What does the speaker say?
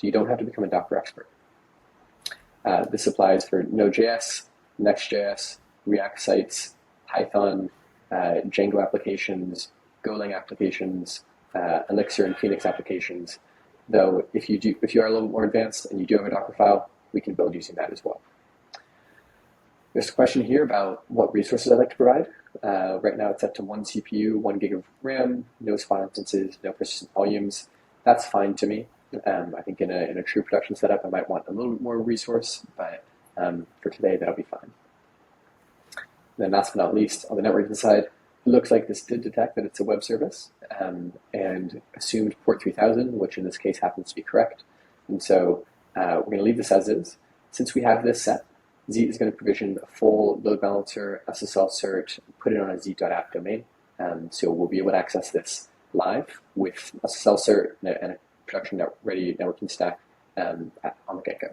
so you don't have to become a Docker expert. This applies for Node.js, Next.js, React sites, Python, Django applications, Golang applications, Elixir and Phoenix applications. Though if you are a little more advanced and you do have a Docker file, we can build using that as well. There's a question here about what resources I'd like to provide. Right now it's set to 1 CPU, 1 gig of RAM, no spot instances, no persistent volumes. That's fine to me. I think in a true production setup, I might want a little bit more resource, but for today, that'll be fine. Then last but not least, on the networking side, it looks like this did detect that it's a web service and assumed port 3000, which in this case happens to be correct. And so we're going to leave this as is. Since we have this set, Z is going to provision a full load balancer, SSL cert, put it on a z.app domain. So we'll be able to access this live with SSL cert and a production ready networking stack on the get-go.